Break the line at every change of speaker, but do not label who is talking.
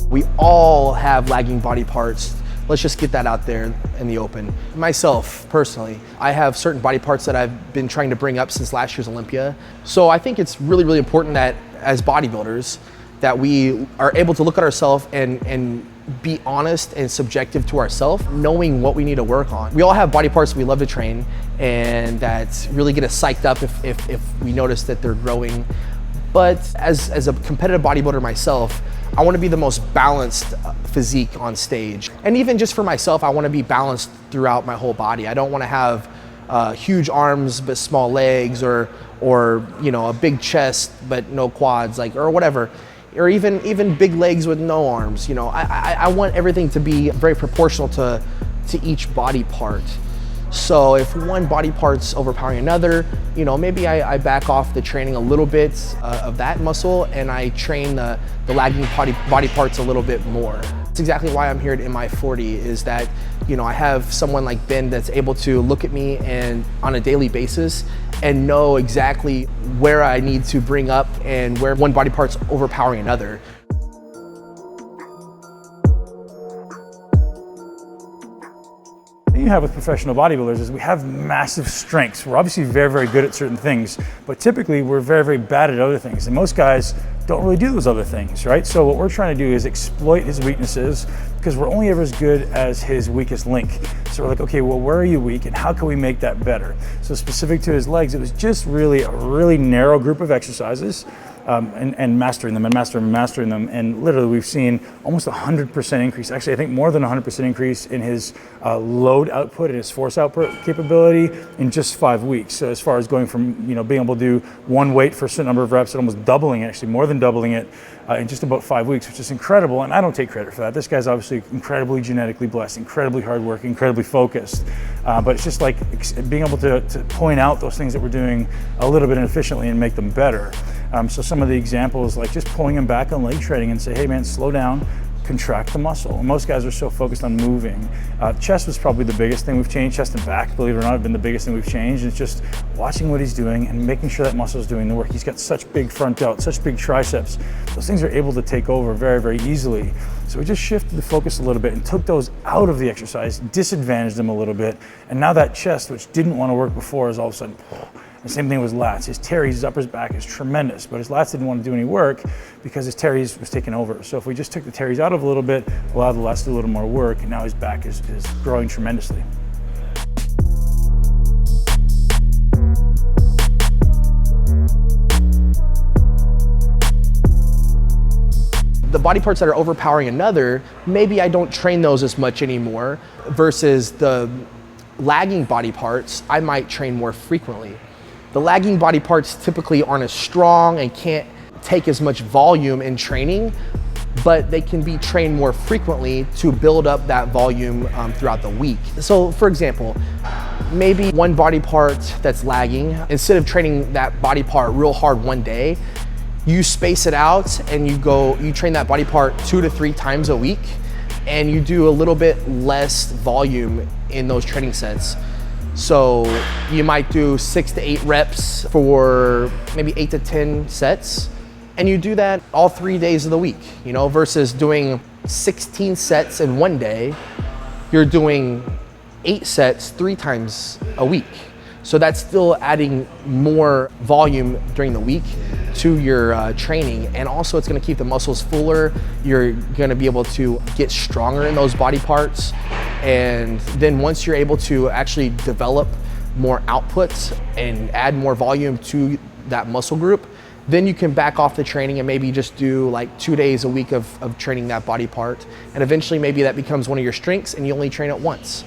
We all have lagging body parts. Let's just get that out there in the open. Myself, personally, I have certain body parts that I've been trying to bring up since last year's Olympia. So I think it's really, really important that as bodybuilders, that we are able to look at ourselves and be honest and subjective to ourselves, knowing what we need to work on. We all have body parts we love to train and that really get us psyched up if we notice that they're growing. But as a competitive bodybuilder myself, I want to be the most balanced physique on stage. And even just for myself, I want to be balanced throughout my whole body. I don't want to have huge arms but small legs, or you know, a big chest but no quads, like, or whatever. Or even big legs with no arms. You know, I want everything to be very proportional to each body part. So if one body part's overpowering another, you know, maybe I back off the training a little bit of that muscle, and I train the lagging body parts a little bit more. That's exactly why I'm here at MI40, is that, you know, I have someone like Ben that's able to look at me and on a daily basis and know exactly where I need to bring up and where one body part's overpowering another.
You have with professional bodybuilders is we have massive strengths. We're obviously very, very good at certain things, but typically we're very, very bad at other things. And most guys don't really do those other things, right? So what we're trying to do is exploit his weaknesses, because we're only ever as good as his weakest link. So we're like, okay, well, where are you weak and how can we make that better? So specific to his legs, it was just really a really narrow group of exercises. And mastering them and mastering them. And literally we've seen almost 100% increase. Actually, I think more than 100% increase in his load output and his force output capability in just 5 weeks. So as far as going from, you know, being able to do one weight for a certain number of reps and almost doubling it, actually more than doubling it in just about 5 weeks, which is incredible. And I don't take credit for that. This guy's obviously incredibly genetically blessed, incredibly hardworking, incredibly focused. But it's just like being able to point out those things that we're doing a little bit inefficiently and make them better. So some of the examples, like just pulling him back on leg training and say, hey man, slow down, contract the muscle. And most guys are so focused on moving. Chest was probably the biggest thing we've changed. Chest and back, believe it or not, have been the biggest thing we've changed. It's just watching what he's doing and making sure that muscle is doing the work. He's got such big front delt, such big triceps. Those things are able to take over very, very easily. So we just shifted the focus a little bit and took those out of the exercise, disadvantaged them a little bit. And now that chest, which didn't want to work before, is all of a sudden, the same thing with lats. His teres, his upper back is tremendous, but his lats didn't want to do any work because his teres was taken over. So if we just took the teres out of a little bit, allowed the lats to do a little more work, and now his back is growing tremendously.
The body parts that are overpowering another, maybe I don't train those as much anymore, versus the lagging body parts, I might train more frequently. The lagging body parts typically aren't as strong and can't take as much volume in training, but they can be trained more frequently to build up that volume throughout the week. So for example, maybe one body part that's lagging, instead of training that body part real hard one day, you space it out and you train that body part 2 to 3 times a week, and you do a little bit less volume in those training sets. So you might do 6 to 8 reps for maybe 8 to 10 sets, and you do that all 3 days of the week, you know, versus doing 16 sets in one day. You're doing 8 sets 3 times a week. So that's still adding more volume during the week to your training, and also it's going to keep the muscles fuller. You're going to be able to get stronger in those body parts, and then once you're able to actually develop more outputs and add more volume to that muscle group, then you can back off the training and maybe just do like 2 days a week of training that body part. And eventually maybe that becomes one of your strengths and you only train it once.